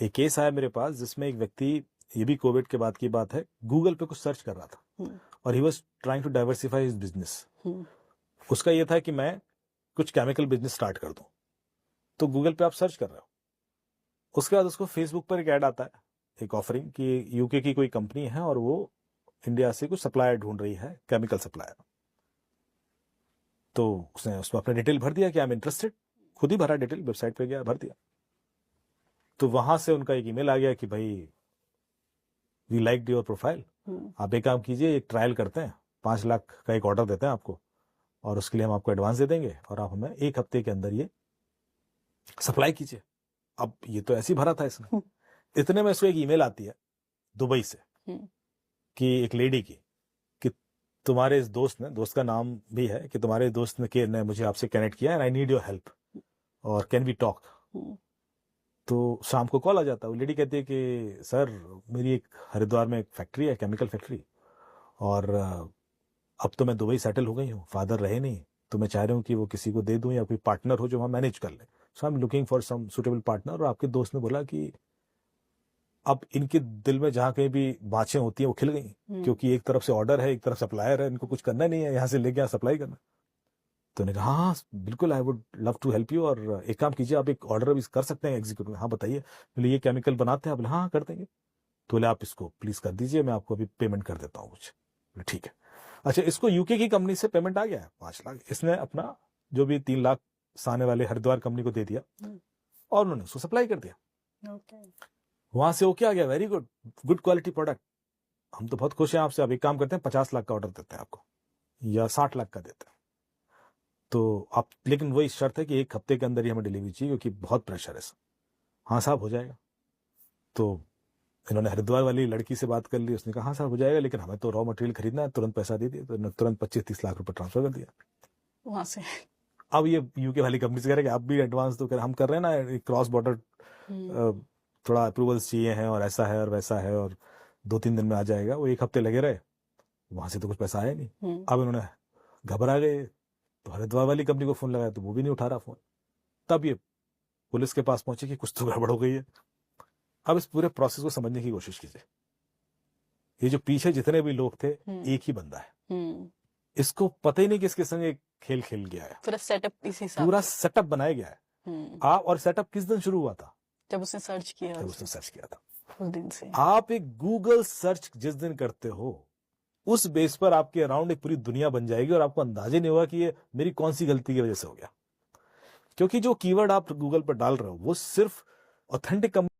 एक केस आया मेरे पास जिसमें एक व्यक्ति, ये भी कोविड के बाद की बात है, गूगल पे कुछ सर्च कर रहा था और he was trying to diversify his business. उसका ये था कि मैं कुछ केमिकल बिजनेस स्टार्ट कर दूं। तो गूगल पे आप सर्च कर रहे हो, उसके बाद उसको फेसबुक पर एक ऐड आता है, एक ऑफरिंग कि यूके की कोई कंपनी है और वो इंडिया से कुछ सप्लायर ढूंढ रही है, केमिकल सप्लायर। तो उसने उसमें अपना डिटेल भर दिया कि आई एम इंटरेस्टेड, खुद ही भरा डिटेल, वेबसाइट पे गया भर दिया। तो वहां से उनका एक ईमेल आ गया कि भाई वी लाइक योर प्रोफाइल, आप एक काम कीजिए, एक ट्रायल करते हैं, 5 लाख का एक ऑर्डर देते हैं आपको और उसके लिए हम आपको एडवांस दे देंगे और आप हमें 1 हफ्ते के अंदर ये सप्लाई कीजिए। अब ये तो ऐसे ही भरा था इसने। इतने में इसको एक ईमेल आती है दुबई से कि एक लेडी की, कि तुम्हारे इस दोस्त ने, दोस्त का नाम भी है, कि तुम्हारे दोस्त ने मुझे आपसे कनेक्ट किया and I need your help और कैन वी टॉक। तो शाम को कॉल आ जाता है, वो लेडी कहती है कि सर मेरी एक हरिद्वार में एक फैक्ट्री है, केमिकल फैक्ट्री, और अब तो मैं दुबई सेटल हो गई हूँ, फादर रहे नहीं, तो मैं चाह रही हूँ कि वो किसी को दे दूं या कोई पार्टनर हो जो वहां मैनेज कर ले। So I am looking for some suitable partner. और आपके दोस्त ने बोला कि अब इनके दिल में जहां कहीं भी बाँछें होती हैं वो खिल गई, क्योंकि एक तरफ से ऑर्डर है, एक तरफ सप्लायर है, इनको कुछ करना नहीं है, यहाँ से लेके यहाँ सप्लाई करना। तो उन्होंने कहा हाँ बिल्कुल, I would love to help you, और एक काम कीजिए, आप एक ऑर्डर भी कर सकते हैं एग्जीक्यूट में। हाँ बताइए। बोले ये केमिकल बनाते हैं? बोले हाँ कर देंगे। तो बोले आप इसको प्लीज कर दीजिए, मैं आपको अभी पेमेंट कर देता हूँ कुछ। बोले ठीक है। अच्छा, इसको यूके की कंपनी से पेमेंट आ गया है 5 लाख, इसने अपना जो भी 3 लाख साने वाले हरिद्वार कंपनी को दे दिया और उन्होंने उसको सप्लाई कर दिया। वहां से वो क्या आ गया, very good, good quality product, हम तो बहुत खुश हैं आपसे, अब एक काम करते हैं 50 लाख का ऑर्डर देते हैं आपको या 60 लाख का देते हैं। तो आप, लेकिन वही शर्त है कि 1 हफ्ते के अंदर ही हमें डिलीवरी चाहिए क्योंकि बहुत प्रेशर है। हाँ साहब हो जाएगा। तो इन्होंने हरिद्वार वाली लड़की से बात कर ली, उसने कहा हाँ साहब हो जाएगा, लेकिन हमें तो रॉ मटेरियल खरीदना है, तुरंत पैसा दे दिया। तो तुरंत 25-30 लाख रुपए ट्रांसफर कर दिया वहां से। अब ये यूके वाली कंपनी से कह रहे हैं कि आप भी एडवांस तो हम कर रहे हैं ना, क्रॉस बॉर्डर थोड़ा अप्रूवल्स चाहिए हैं और ऐसा है और वैसा है, और 2-3 दिन में आ जाएगा। वो 1 हफ्ते लगे रहे, वहां से तो कुछ पैसा आया नहीं। अब इन्होंने घबरा गए, तो हरिद्वार वाली कंपनी को फोन लगाया तो वो भी नहीं उठा रहा फोन। तब ये पुलिस के पास पहुंचे कि कुछ तो गड़बड़ हो गई है। अब इस पूरे प्रोसेस को समझने की कोशिश कीजिए। ये जो पीछे जितने भी लोग थे, एक ही बंदा है, इसको पता ही नहीं किसके संग एक खेल खेल गया है। पूरा सेटअप इसी हिसाब, पूरा सेटअप बनाया गया है। आप, और सेटअप किस दिन शुरू हुआ था? जब उसने सर्च किया, जब उसने सर्च किया था उस दिन से। आप एक गूगल सर्च जिस दिन करते हो, उस बेस पर आपके अराउंड एक पूरी दुनिया बन जाएगी और आपको अंदाजा नहीं होगा कि ये मेरी कौन सी गलती की वजह से हो गया। क्योंकि जो कीवर्ड आप गूगल पर डाल रहे हो वो सिर्फ ऑथेंटिक